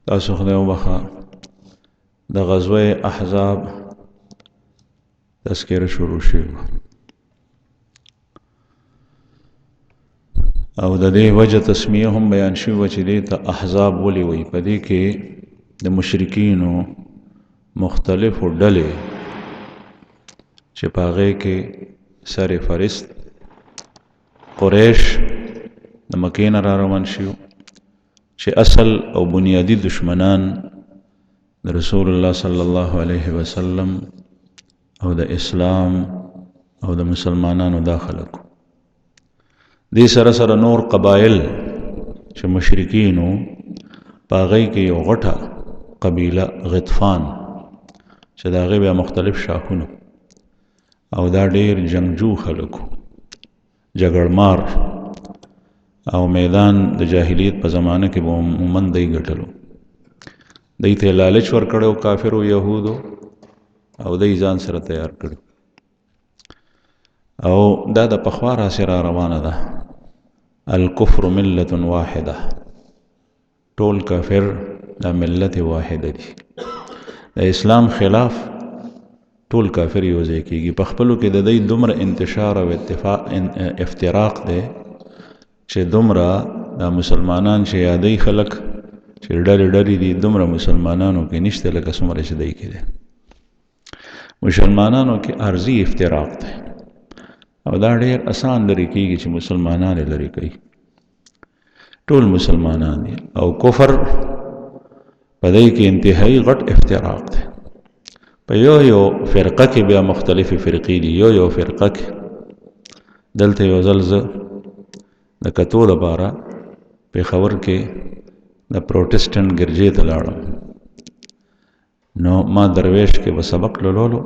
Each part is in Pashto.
تاسو خدای وبخښه د غزوه احزاب تذکره شروع شوه او د دې وجه تسمیه هم بیان شوه چې دې ته احزاب ولي وي. په دې کې د مشرکینو مختلفو ډلې چې په هغې کې سر فهرست قریش د مکې نه را روان شوي چې اصل او بنیادی دشمنان د رسول الله صلی الله علیه وسلم او د اسلام او د مسلمانانو دا خلک دې سره سره نور قبایل چې مشرکینو په هغې کې یو غټه قبیله غطفان چې د هغې بیا مختلف شاخونه او دا ډېر جنگجو خلکو جګړمار او میدان د جاهلیت په زمانه کې به عموما دی ګټلو دی ته لالچ ورکړو کافرو یهودو او دی ځان سره تیار کړو او دا د پخوا راسې را روانه ده الکفر ملت واحده ټول کافر دا ملت واحده دي د اسلام خلاف ټول کافر یو ځای کېږي په خپلو کې د دوی دومره انتشار او افتراق دی چې دومره دا مسلمانان چې یادوي خلک چې ډلې ډلې دي دومره مسلمانانو کې نشته لکه څومره چې دی کې دی مسلمانانو کې عرضي افتراق دی او دا ډېر اسان لرې کېږي چې مسلمانان یې لرې کوي ټول مسلمانان دي او کفر په دی کې انتهایی غټ افتراق دی په یو فرقه کې بیا مختلفې فرقې دي یو فرقه کې دلته یو ځل زه د کتو لپاره پېښور کې د پروټسټنټ ګرجې ته لاړم نو ما درویش کې به سبق لولو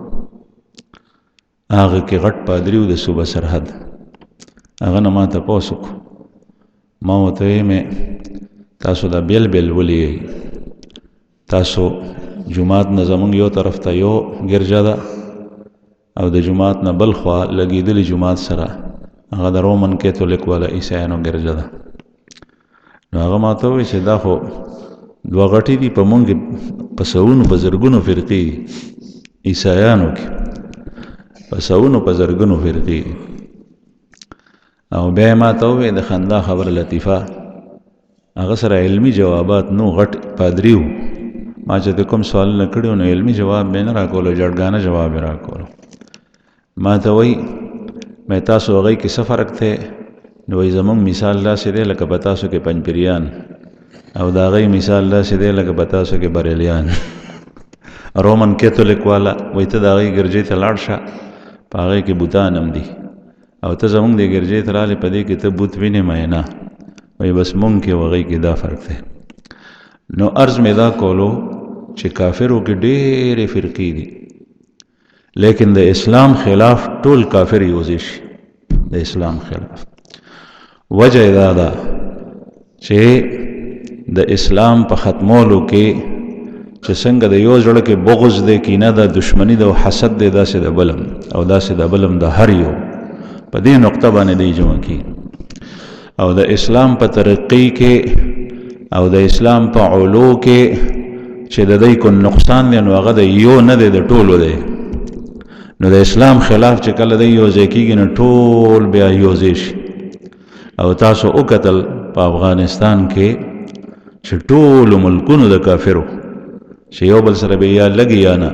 هغه کې غټ پادری و د صوبه سرحد هغه نه ما تپوس وکړو ما ورته ویې تاسو دا بیل بیل ولې تاسو جماعت نه زمونږ یو طرف ته یو ګرجه ده او د جماعت نه بل خوا لګېدلې جماعت سره هغه د رومن کیتولیک والا عیسایانو ګرجه ده نو هغه ما ته وویل چې دا خو دوه غټې دي په مونږ په سوونو په زرګونو فرقې دي عیسایانو کې په سوونو په زرګونو فرقې دي او بیا ما ته وویل د خندا خبره لطیفه هغه سره علمي جوابات نو غټ پادری و ما چې د کوم سوالونه کړي نو علمي جواب به نه راکولو جړګانه جواب یې راکولو ما ته وایي مې تاسو هغې کې څه فرق دی نو وایي زمونږ مثال داسې دی لکه په تاسو کې پنجپیریان او د هغې مثال داسې دی لکه په تاسو کې بریلیان رومن کیتولیک والا وایي ته د هغې ګرجې ته لاړ شه په هغې کې بوتان هم دي او ته زمونږ د ګرجې ته رالې په دې کې ته بوت وینې مې نه وایي بس مونږ کې او هغې کې دا فرق دی نو عرض مې دا کولو چې کافرو کې ډېرې فرقې دي لیکن د اسلام خلاف ټول کافر یوځای شي د اسلام خلاف وجه دا ده چې د اسلام په ختمولو کې چې څنګه د یو زړه کې بغض دی کینه ده دشمني ده او حسد دی داسې د بلم او داسې د بلم د هر یو په دې نقطه باندې دی جمع کی او د اسلام په ترقی کې او د اسلام په علو کې چې د دوی کو نقصان دی نو هغه د یو نه دی د ټولو دی نو د اسلام خلاف چې کله دی یو ځای کېږي نو ټول بیا یو ځای شي او تاسو وکتل په افغانستان کې چې ټولو ملکونو د کافرو چې یو بل سره به یا لګي یا نه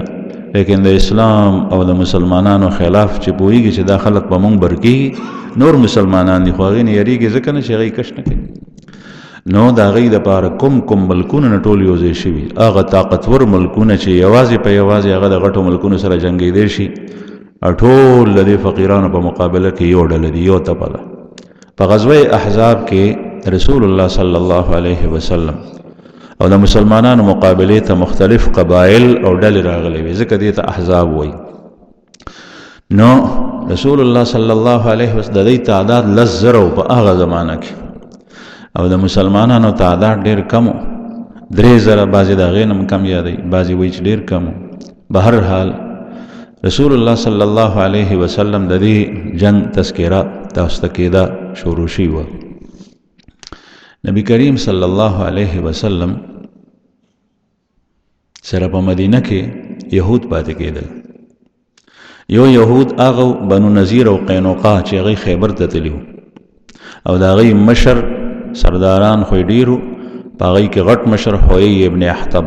لیکن د اسلام او د مسلمانانو خلاف چې پوهېږي چې دا خلک به مونږ برکېږي نور مسلمانان دي خو هغې نه یېرېږي ځکه نه چې هغې کش نه کوي نو د هغې دپاره کوم ملکونه نه ټول یو ځای شوي هغه طاقتور ملکونه چې یوازې په یوازې هغه د غټو ملکونو سره جنګېدی شي ټول د دې فقیرانو په مقابله کې یو ډله دي یو تپه ده په غزوه احزاب کې رسول الله صلی الله علیه وسلم او د مسلمانانو مقابله ته مختلف قبایل او ډلې راغلي وي ځکه دې ته احزاب وایي نو رسول الله صلی الله علیه وسلم د دې تعداد 10,000 په هغه زمانه کې او د مسلمانانو تعداد ډېر کم 3,000 بعضې د هغې نه هم کم یادوي بعضې وایي چې ډېر کم به هر حال رسول الله صلی الله علیه وسلم د دې جنگ تذکره تاسو ته کېده شروع شوې وه نبی کریم صلی الله علیه وسلم سره په مدینه کې يهود پاتې کېدل. یو يهود هغه بنو نذیر او قینوقا چې هغه خیبر ته تللیو او دا غي مشر سرداران خو ډیرو، په هغه کې غټ مشر حوی ابن احتب